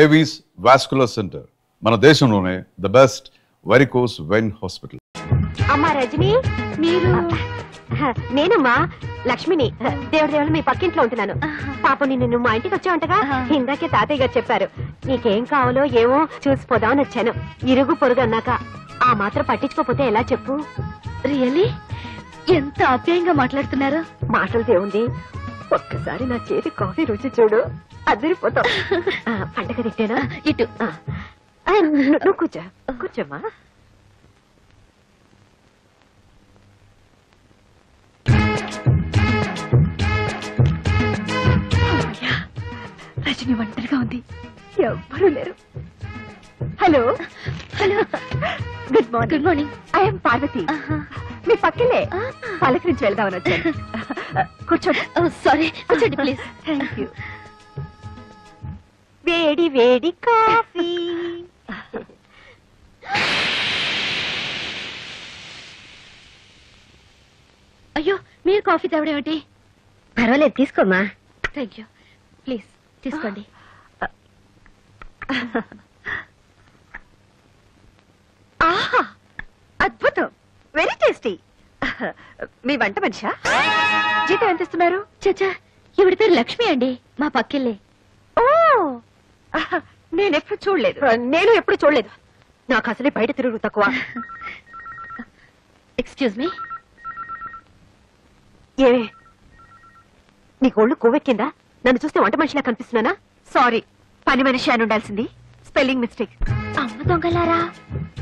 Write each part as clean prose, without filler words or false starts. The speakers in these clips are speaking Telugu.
ఏవీస్ వాస్కులర్ సెంటర్ మన దేశంలోనే the best varicose vein hospital. అమ్మా రజని, మీరు? నేనమ్మా లక్ష్మిని. దేవుడు మీ పక్కింట్లో ఉంటున్నాను. పాపం నిన్ను మా ఇంటికి వచ్చావంటగా, ఇందాకే తాతయ్య గారు చెప్పారు. నీకేం కావాలో ఏమో చూసిపోదామని వచ్చాను. ఇరుగు పొరుగు అన్నాక ఆ మాత్రం పట్టించుకోపోతే ఎలా చెప్పు? రియల్లీ ఎంత ఆప్యాయంగా మాట్లాడుతున్నారు. మాటలు దేవుంది, ఒక్కసారి నా చేతి కాఫీ రుచి చూడు, అదిరిపోతావు. పండగ తిట్టేనా? ఇటు నువ్వు కూర్చో, కూర్చోమ్మా. రజని ఒంటరిగా ఉంది, ఎవ్వరూ లేరు. Hello hello, good morning. Good morning. I'm Parvati, మీ పక్కనే పలకరించి వెళ్దామని వచ్చాను. కూర్చోండి. సారీ, కూర్చోండి ప్లీజ్. Thank you. వేడి వేడి కాఫీ. అయ్యో, మీరు కాఫీ తాగడం ఏమిటి? పర్వాలేదు, తీసుకోమ్మా. Thank you. ప్లీజ్ తీసుకోండి. ఆహా, అద్భుతం, వెరీ టేస్టీ. మీ వంట మనిషా? జీతం ఎంత ఇస్తున్నారు? చచ్చా, ఈవిడ పేరు లక్ష్మి అండి, మా పక్కిల్లే. ఓ, నేను ఎప్పుడు చూడలేదు. నేను ఎప్పుడు చూడలేదు. నాకు అసలే బయట తిరుగు తక్కువ. Excuse me. ఏమే, నీకు ఒళ్ళు కొవ్వెక్కిందా? నన్ను చూస్తే వంట మనిషిలా కనిపిస్తున్నానా? సారీ, పని మనిషి అని ఉండాల్సింది. Spelling mistake. అమ్మ దొంగలారా,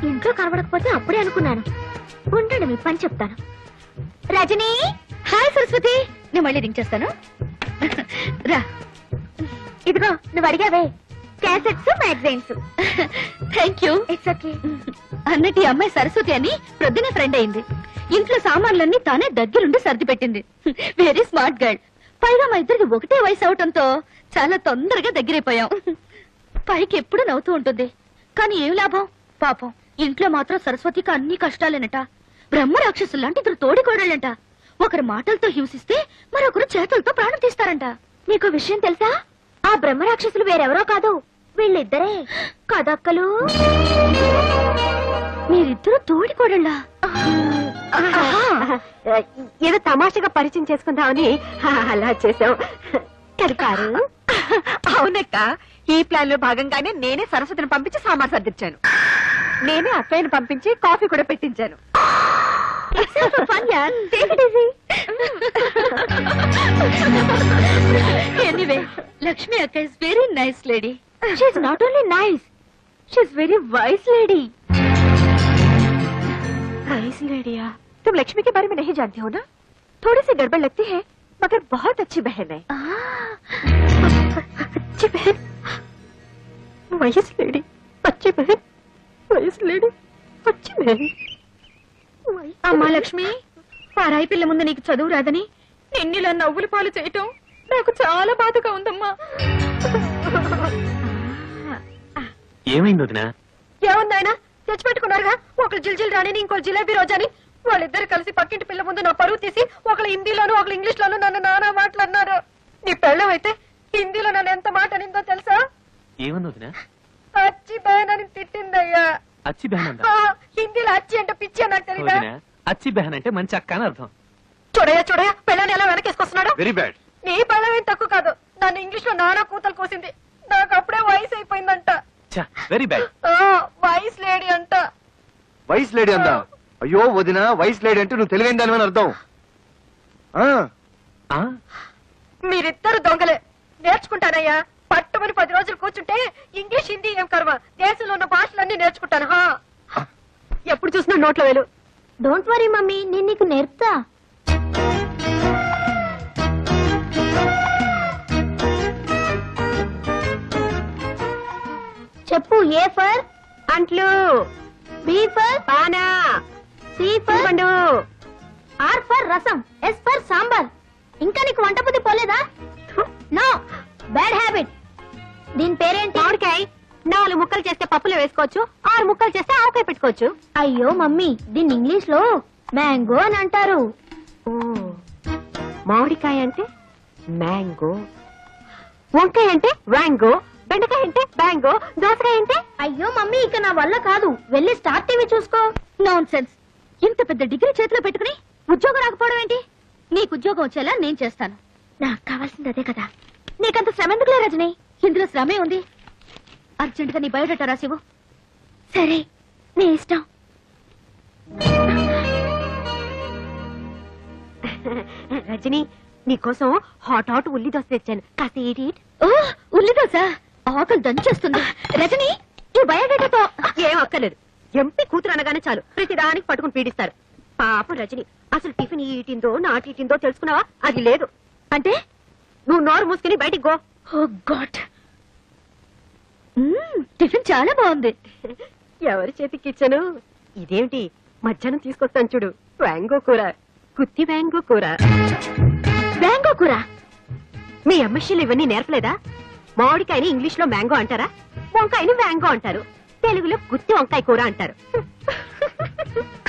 ఇంట్లో కనబడకపోతే అప్పుడే అనుకున్నాను. ఉండండి, మీ పని చెప్తాను. రజనీ. హాయ్ సరస్వతి, నేను మళ్ళీ రింగ్ చేస్తాను. రా. ఇదిగో నువ్వు అడిగావే, cassettes magazines. Thank you. It's okay. అన్నట్టు ఈ అమ్మాయి సరస్వతి అని ప్రొద్దునే ఫ్రెండ్ అయింది. ఇంట్లో సామాన్లన్నీ తానే దగ్గరుండి సర్ది పెట్టింది. Very smart girl. పైగా మా ఇద్దరికి ఒకటే వయసు అవటంతో చాలా తొందరగా దగ్గరైపోయాం. పైకి ఎప్పుడు నవ్వుతూ ఉంటుంది, కానీ ఏం లాభం పాపం. ఇంట్లో మాత్రం సరస్వతికి అన్ని కష్టాలేనట. బ్రహ్మ రాక్షసులు లాంటి ఇద్దరు తోడికోడళ్ళంట. ఒకరి మాటలతో హింసిస్తే మరొకరు చేతులతో ప్రాణం తీస్తారంట. నీకు విషయం తెలుసా? ఆ బ్రహ్మ రాక్షసులు వేరెవరో కాదు, వీళ్ళిద్దరే కదక్కలు. మీరిద్దరు తోడికోడళ్ళా? ఏదో తమాషగా పరిచయం చేసుకుందామని అలా చేసాం. కలిపారు. అవునక్క, ఈ ప్లాన్ లో భాగంగానే నేనే సరస్వతిని పంపించి సామాన్ సర్దించాను. నేనే అక్కయ్యను పంపించి కాఫీ కూడా పెట్టించాను. ఎనీవే, లక్ష్మి అక్క is very nice lady. She is not only nice, she is very wise lady. Wise लेडिया, तुम लक्ष्मी के बारे में नहीं जानती हो ना? थोड़ी सी गड़बड़ लगती है, मगर बहुत अच्छी बहन है. अच्छी बहन, वाइस लेडी, अच्छी बहन, वाइस लेडी, अच्छी बहन. అమ్మా లక్ష్మి, పారాయి పిల్ల ముందు నీకు చదువు రాదని నిన్నిలా నవ్వుల పాలు చేయటం నాకు చాలా బాధగా ఉందమ్మా. ఏమైంది వదినా? ఏముందాయన తెచ్చిపెట్టుకున్నారుగా, ఒకరు జిల్జిల్ రాణిని, ఇంకో జిలేబీ రోజాని. వాళ్ళిద్దరు కలిసి పక్కింటి పిల్ల ముందు నా పరువు తీసి ఒకళ్ళు హిందీలోను ఒకళ్ళు ఇంగ్లీష్ లోను నన్ను నానా మాట్లాడినారు. నీ పెళ్ళం అయితే హిందీలో నన్ను ఎంత మాట అనిందో తెలుసా? ఏమంది వదినా? అచ్చి బహన్ అని తిట్టిందయ్యా. అచ్చి బెహన్ అంట? హిందీలో అచ్చి అంటే పిచ్చి అని నాకు తెలియదా? అచ్చి బెహన్ అంటే మంచి అక్క అని అర్థం. చూడయా చూడయా, పెళ్ళని ఎలా వెనకేసుకొస్తున్నాడు. Very bad. నీ పెళ్ళం ఏం తక్కువ కాదు, నన్ను ఇంగ్లీష్ లో నానా కూతలు కోసింది. నాకు అప్పుడే వయసు అయిపోయిందంట. Very bad. వాయిస్ లేడీ అంట. వైస్ లేడీ అందా? అయ్యో వదిన, వైస్ లేడీ అంటే నువ్వు తెలివైన దాని అని అర్థం. మీరిద్దరు దొంగలే. నేర్చుకుంటానయ్యా, పట్టుమని 10 రోజులు కూర్చుంటే ఇంగ్లీష్ హిందీ ఏం కర్మ, దేశంలో ఉన్న భాషలన్నీ నేర్చుకుంటాను. ఎప్పుడు చూసినా నోట్లో వేలు. డోంట్ వరీ మమ్మీ, నేను నీకు నేర్పుతా. చెప్పు. ఏ ఫర్ అంట్లు, బి ఫర్ పానా, సి ఫర్ పండు, R for rasam, S for sambar. ఇంకా నీకు వంట బుద్ధి పోలేదా? No, bad habit. దీని పేరేంటి? మామిడికాయ. 4 ముక్కలు చేస్తే పప్పులో వేసుకోవచ్చు, 6 ముక్కలు చేస్తే ఆవకాయ పెట్టుకోవచ్చు. అయ్యో మమ్మీ, దీన్ని ఇంగ్లీష్ లో మ్యాంగో అని అంటారు. మామిడికాయ అంటే మ్యాంగో, వంకాయ అంటే వ్యాంగో, బెండకాయ అంటే బ్యాంగో, దోసకాయ అంటే అయ్యో మమ్మీ ఇక నా వల్ల కాదు, వెళ్ళి స్టార్ టీవీ చూసుకో. Non sense. ఇంత పెద్ద డిగ్రీ చేతిలో పెట్టుకుని ఉద్యోగం రాకపోవడం ఏంటి? నీకు ఉద్యోగం వచ్చేలా నేను చేస్తాను. నాకు కావాల్సింది అదే కదా. నీకంత శ్రమ ఎందుకులే రజని, ఇందులో శ్రమే ఉంది. అర్జెంట్ గా నీ బయోడేటా రాసివు. సరే నీ ఇష్టం. రజని, నీకోసం హాట్ ఉల్లి దోశ తెచ్చాను, కాస్త ఈట్. ఓ ఉల్లి దోశ, ఆకలి దంచేస్తుంది. రజని ఈ బయోడేటాతో ఏం అక్కర్లేదు. ఎంపీ కూతురు అనగానే చాలు ప్రతిదానికి పట్టుకుని పీడిస్తారు. పాపం రజని, అసలు టిఫిన్ ఈటిందో నాటిందో తెలుసుకున్నావా? అది లేదు. అంటే నువ్వు నోరు మూసుకుని బయటికి గో. ఓ గాడ్, టిఫిన్ చాలా బాగుంది. ఎవరి చేతికి ఇచ్చాను? ఇదేమిటి, మధ్యాహ్నం తీసుకొస్తాను చూడు, వ్యాంగో కూర, కుత్తి వ్యాంగో కూర. మ్యాంగో కూర? మీ ఎంఎస్సీలు ఇవన్నీ నేర్పలేదా? మామిడికాయని ఇంగ్లీష్ లో మ్యాంగో అంటారా? వంకాయని వ్యాంగో అంటారు, తెలుగులో గుత్తి వంకాయ కూర అంటారు.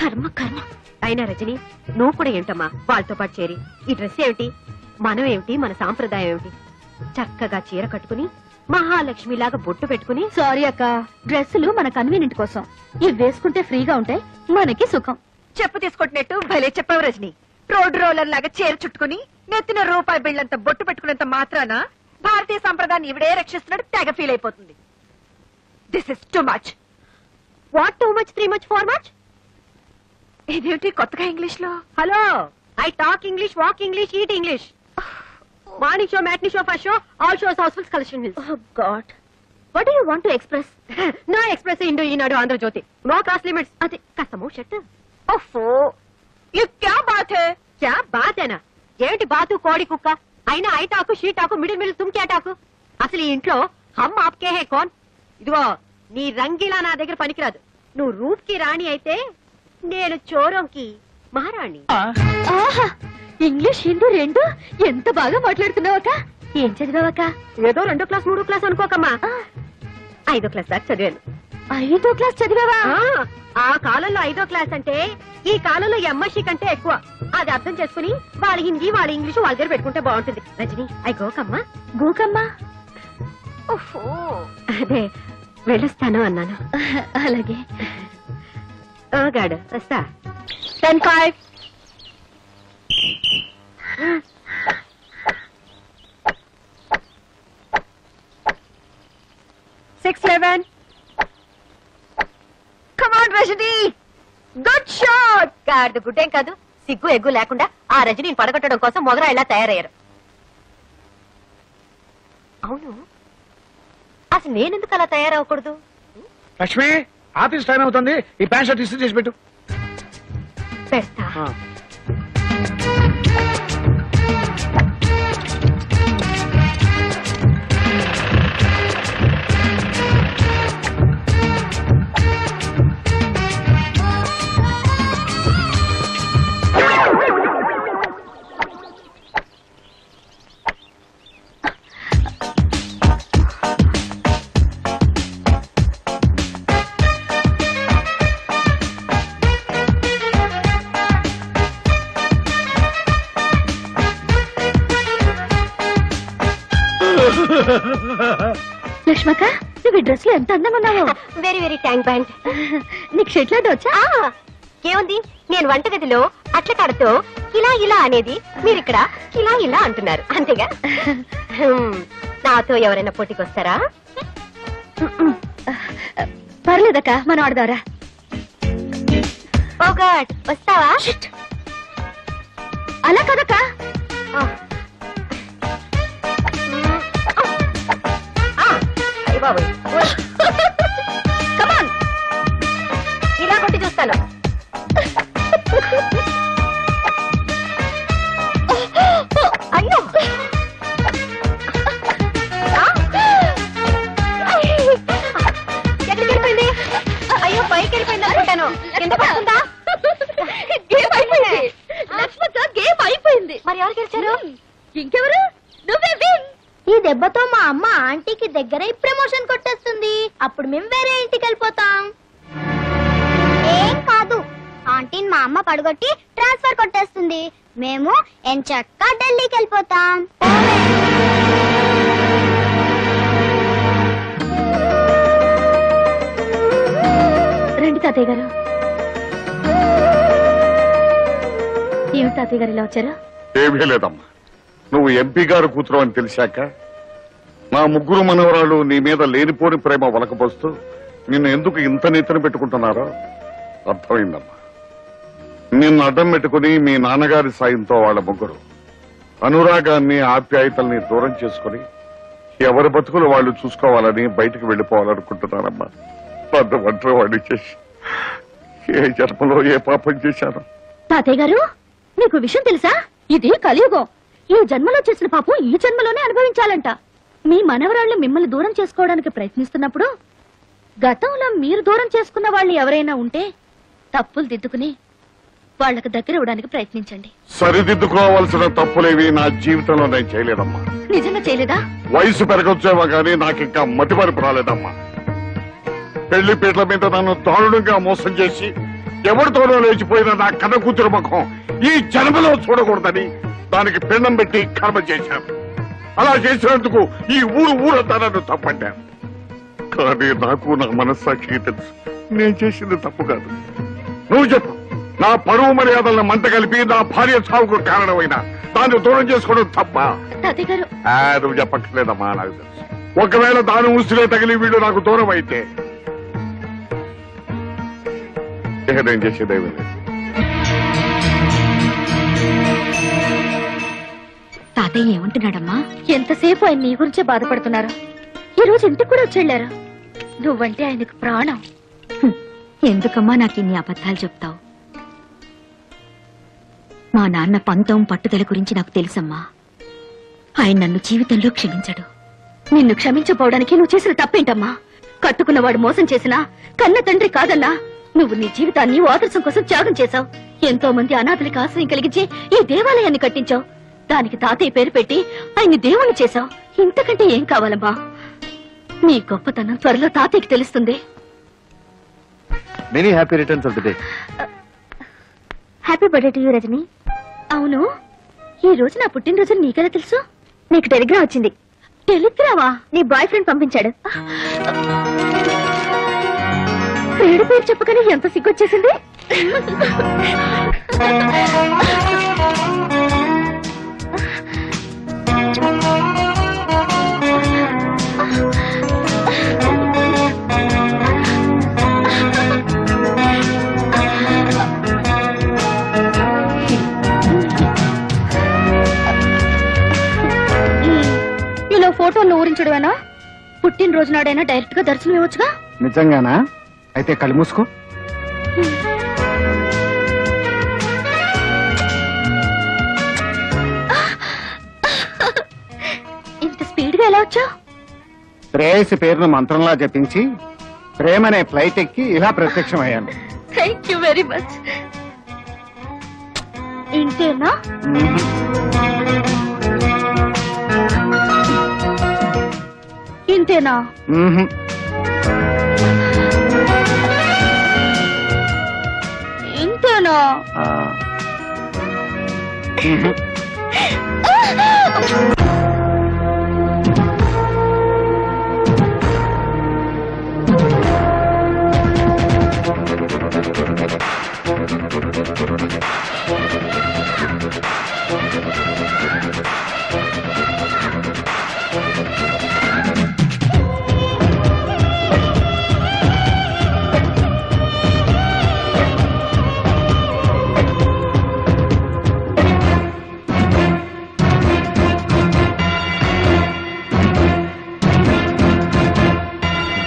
కర్మ కర్మ. అయినా రజని, నువ్వు కూడా ఏంటమ్మా వాళ్ళతో పాటు చేరి? ఈ డ్రెస్ ఏమిటి, మనం ఏమిటి, మన సాంప్రదాయం ఏమిటి? చక్కగా చీర కట్టుకుని మహాలక్ష్మిలాగా బొట్టు పెట్టుకుని. సారీ అక్క, డ్రెస్సులు మన కన్వీనియంట్ కోసం. ఇవి వేసుకుంటే ఫ్రీగా ఉంటాయి, మనకి సుఖం. చెప్పు తీసుకుంటున్నట్టు భలే చెప్పావు రజని. రోడ్ రోలర్ లాగా చీర చుట్టుకుని నెత్తిన రూపాయి బిళ్ళంత బొట్టు పెట్టుకున్నంత మాత్రాన భారతీయ సంప్రదాయాన్ని ఇవిడే రక్షిస్తున్నాడు తెగ ఫీల్ అయిపోతుంది. This is too much. What too much, 3 much, 4 much? ఇదేమిటి కొత్తగా ఇంగ్లీష్ లో? Hello, I talk English, walk English, eat English. Morning show, matinee show, first show, all shows housefull collection. Oh God, what do you want to express? No express Indo Eenadu Andhrajyothy, no class limits. అదే కాస్త మూ షర్ట్. ఓఫో, ये क्या बात है? क्या बात है ना? ఏమిటి బాతు కోడి కుక్క అయినా I talk she talk middle తుమ్ క్యా టాకు? అసలు ఈ ఇంట్లో హమ్ ఆప్కే హే కౌన్? ఇదిగో నీ రంగిలా నా దగ్గర పనికిరాదు. నువ్వు రూప్ కి రాణి అయితే నేను చోరంకి మహారాణి. ఆహా, ఇంగ్లీష్ హిందీ రెండు ఎంత బాగా మాట్లాడుతున్నావక్క. ఏం చదివావక్క? ఏదో 2వ క్లాస్ 3వ క్లాస్ అనుకోకమ్మా, 5వ క్లాస్ దాకా చదివాను. 5వ క్లాస్ చదివావా? ఆ కాలంలో 5వ క్లాస్ అంటే ఈ కాలంలో ఎంఎస్సీ కంటే ఎక్కువ. అది అర్థం చేసుకుని వాళ్ళ హిందీ వాళ్ళ ఇంగ్లీష్ వాళ్ళ దగ్గర పెట్టుకుంటే బాగుంటుంది. రజని, ఐ గోకమ్మా. గోకమ్మా? అదే వెళ్ళొస్తాను అన్నాను. అలాగే. ఓ గాడు వస్తా. 10-5. Come on, Rajani, good shot. గాడిద గుడ్డేం కాదు, సిగ్గు ఎగ్గు లేకుండా ఆ రజనీని పడగొట్టడం కోసం మొగరా ఇలా తయారయ్యారు. అవును, అసలు నేనెందుకు అలా తయారవకూడదు? లక్ష్మి, ఆఫీస్ టైం అవుతుంది, ఈ ప్యాంట్ షర్ట్ ఇస్త్రీ చేసి పెట్టు. పెడతా. లక్ష్మక్క, నువ్వు ఈ డ్రెస్ లో ఎంత అందంగా ఉన్నావు. Very very thank band. నీకు షర్ట్ లాంటి వచ్చా? ఏముంది, నేను వంటగదిలో అట్ల కాడతో ఇలా ఇలా అనేది మీరిక్కడ ఇలా ఇలా అంటున్నారు, అంతేగా? నాతో ఎవరైనా పోటీకొస్తారా? పర్లేదక్క, మనం ఆడదారా. ఓ గాడ్, వస్తావా? అలా కదక్క. బాబోయ్, కమాన్, ఇలా కొట్టి చూస్తాను. అయ్యో, ఎక్కడికి వెళ్ళిపోయింది? అయ్యో, పైకి వెళ్ళిపోయింది అనుకుంటాను. కింద పడుతుందా? గేమ్ అయిపోయింది లక్ష్మక్క, గేమ్ అయిపోయింది. మరి ఎవరు గెలిచారు? ఇంకెవరు? నువ్వే విన్. ఈ దెబ్బతో మా అమ్మ ఆంటీకి దగ్గర ప్రమోషన్ కొట్టేస్తుంది. అప్పుడు మేము వేరే ఇంటికి వెళ్ళిపోతాం. ఏం కాదు, ఆంటీని మా అమ్మ పడగొట్టి ట్రాన్స్ఫర్ కొట్టేస్తుంది. మేము ఎంచక్కా ఢిల్లీకి వెళ్ళిపోతాం. తాతయ్య గారు. ఏమి తాతయ్య గారు ఇలా వచ్చారు? ఏమీ లేదమ్మా, నువ్వు ఎంపీ గారు కూతురు అని తెలిసాక నా ముగ్గురు మనవరాలు నీ మీద లేనిపోని ప్రేమ వలకపోస్తూ నిన్ను ఎందుకు ఇంత నెత్తిన పెట్టుకుంటున్నారో అర్థమైందమ్మా. నిన్ను అడ్డం పెట్టుకుని మీ నాన్నగారి సాయంతో వాళ్ళ ముగ్గురు అనురాగాన్ని ఆప్యాయతల్ని దూరం చేసుకుని ఎవరి బతుకులు వాళ్ళు చూసుకోవాలని బయటకు వెళ్లిపోవాలనుకుంటున్నారమ్మా. పెద్ద ఒంటరి వాడిని చేసి ఏ జన్మలో ఏ పాపం చేశాను. తాతయ్య గారు, మీకు విషయం తెలుసా? ఇది కలియుగం. ఈ జన్మలో చేసిన పాపం ఈ జన్మలోనే అనుభవించాలంట. మీ మనవరాళ్ళు మిమ్మల్ని దూరం చేసుకోవడానికి ప్రయత్నిస్తున్నప్పుడు గతంలో మీరు దూరం చేసుకున్న వాళ్ళు ఎవరైనా ఉంటే తప్పులు దిద్దుకుని వాళ్ళకు దగ్గర ఇవ్వడానికి ప్రయత్నించండి. సరిదిద్దుకోవాల్సిన తప్పులేవి నా జీవితంలో నేను చేయలేదమ్మా. నిజంగా చేయలేదా? వయసు పెరగొచ్చేవా గానీ నాకింకా మతిమరుపు రాలేదమ్మా. పెళ్లి పీటల మీద నన్ను దారుణంగా మోసం చేసి ఎవరితోనో లేచిపోయిన నా కన్న కూతురు ముఖం ఈ జన్మలో చూడకూడదని దానికి పిండం పెట్టి కర్మ చేశాను. అలా చేసినందుకు ఈ ఊరంతా నన్ను తప్పంటాను. కానీ నాకు నా మనస్సాక్షికి తెలుసు నేను చేసింది తప్పు కాదు. నువ్వు చెప్పు, నా పరువు మర్యాదలను మంట కలిపి నా భార్య చావుకు కారణమైన దాన్ని దూరం చేసుకోవడం తప్ప? తాతయ్య గారు, నువ్వు చెప్పట్లేదమ్మా, నాకు తెలుసు. ఒకవేళ దాని ఉసిరే తగిలి వీళ్ళు నాకు దూరం అయితే ఇక నేను చేసేదేమీ లేదు. తాతయ్య ఏమంటున్నాడమ్మా? ఎంతసేపు ఆయన నీ గురించే బాధపడుతున్నారు. ఈ రోజు ఇంటికి కూడా వచ్చేళ్లారు. నువ్వంటే ఆయనకు ప్రాణం. ఎందుకమ్మా నాకు ఇన్ని అబద్ధాలు చెప్తావు? మా నాన్న పంతం పట్టుదల గురించి నాకు తెలుసమ్మా. ఆయన నన్ను జీవితంలో క్షమించడు. నిన్ను క్షమించపోవడానికి నువ్వు చేసిన తప్పేంటమ్మా? కట్టుకున్నవాడు మోసం చేసినా కన్న తండ్రి కాదన్నా నువ్వు నీ జీవితాన్ని ఆదర్శం కోసం త్యాగం చేశావు. ఎంతో మంది అనాథలకి ఆశ్రయం కలిగించి ఈ దేవాలయాన్ని కట్టించావు. దానికి తాతయ్య పేరు పెట్టి ఆయన్ని దేవుణ్ణి చేశావు. ఇంతకంటే ఏం కావాలమ్మా? నీ గొప్పతనం త్వరలో తాతయ్యకి తెలుస్తుంది. Many happy returns of the day. Happy birthday to you Rajani. అవును, ఈ రోజు నా పుట్టినరోజు నీకెలా తెలుసు? నీకు టెలిగ్రామ్ వచ్చింది. టెలిగ్రామా? నీ బాయ్ ఫ్రెండ్ పంపించాడు. ఫ్రెండ్ పేరు చెప్పగానే ఎంత సిగ్గొచ్చేసింది. ఇలా ఫోటోలు ఊరించడమేనా? పుట్టినరోజు నాడైనా డైరెక్ట్ గా దర్శనం ఇవ్వచ్చుగా. నిజంగానా? అయితే కళ్ళు మూసుకో. ఇంత స్పీడ్ గా ఎలా వచ్చావు? ప్రేయసి పేరును మంత్రంలా జపించి ప్రేమనే ఫ్లైట్ ఎక్కి ఇలా ప్రత్యక్షమయ్యాను. Thank you very much. ఇంతేనా? ఇంతేనా? ఇంతేనా?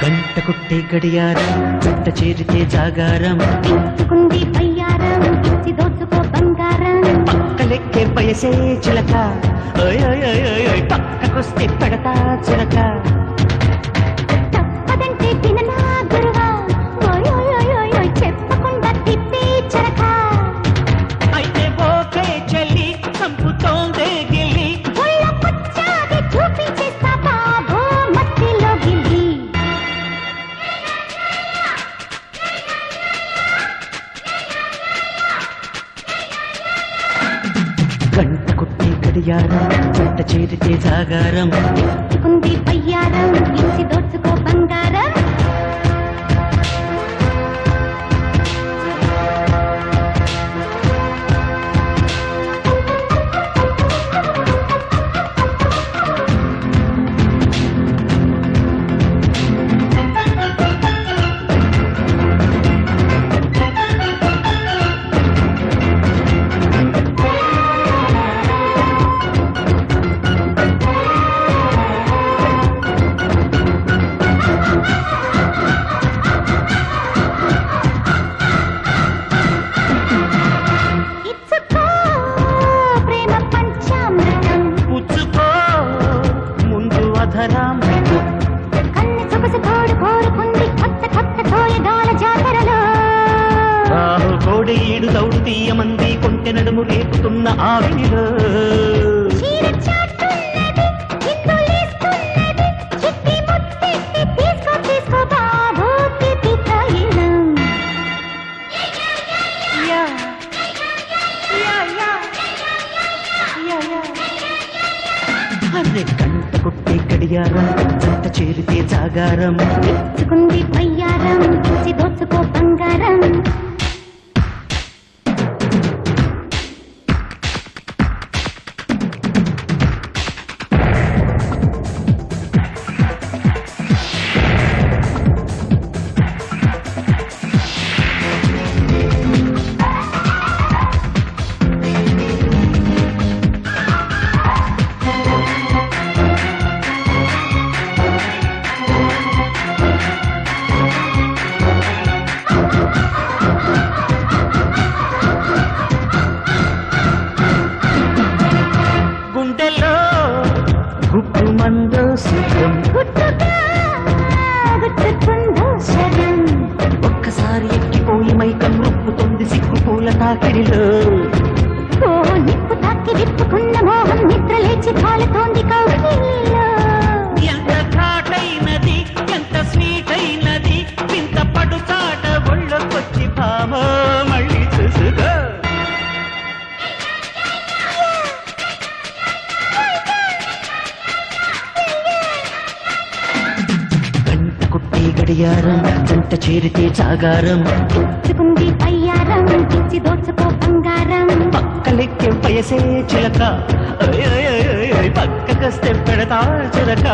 గంట కొట్టే గడియారం గంట చేరితే జాగారం ఇచ్చుకుంది బయ్యారం ఇచ్చి దోచుకో బంగారం పక్కలెక్కే వయసే చిలక ఓయ్ ఓయ్ ఓయ్ ఓయ్ ఓయ్ పక్కకొస్తే పడతా చిలక తప్పదంటే విననా గురువా ఓయ్ ఓయ్ ఓయ్ ఓయ్ ఓయ్ చెప్పకుండా తిప్పే చరక అయితే ఓకే చెల్లి చంపుతోందే గిల్లి ఒళ్ళ పుచ్చాది చూపించేస్తా బాబో మట్టిలో గిల్లి గంట కొట్టే గడియారం గంట చేరితే జాగారం ఇచ్చుకుంది బయ్యారం ఇచ్చి దోచుకో బంగారం కోడి ఈడు దౌడు తీయమంది కొంటె నడుము రేపుతున్న ఆవినిలో అరే గంట కొట్టే గడియారం జంట చేరితే జాగారం తెచ్చుకుంది పయ్యారం చూసి దోచుకో బంగారం గుండెలో గుప్పు మందో సుఖం ఒక్కసారి ఎక్కిపోయి మైకం రొప్పుతోంది సిగ్గు పూల తాకిడిలో ఓ నిప్పు తాకి విప్పుకున్న మోహం నిద్ర లేచి కాలుతోంది కౌగిలిలో ఎంత ఘాటైనది ఎంత స్వీట్ అయినది ఇంత పడుచాట ఒళ్ళొచ్చి భామ మళ్ళీ చూసుకో గంట కొట్టే గడియారం జంట చేరితే జాగారం తెచ్చుకుంది పయ్యారం తెచ్చి దోచుకో బంగారం పక్కలెక్కే వయసే చిలక పక్కకొస్తే పెడతా చిలక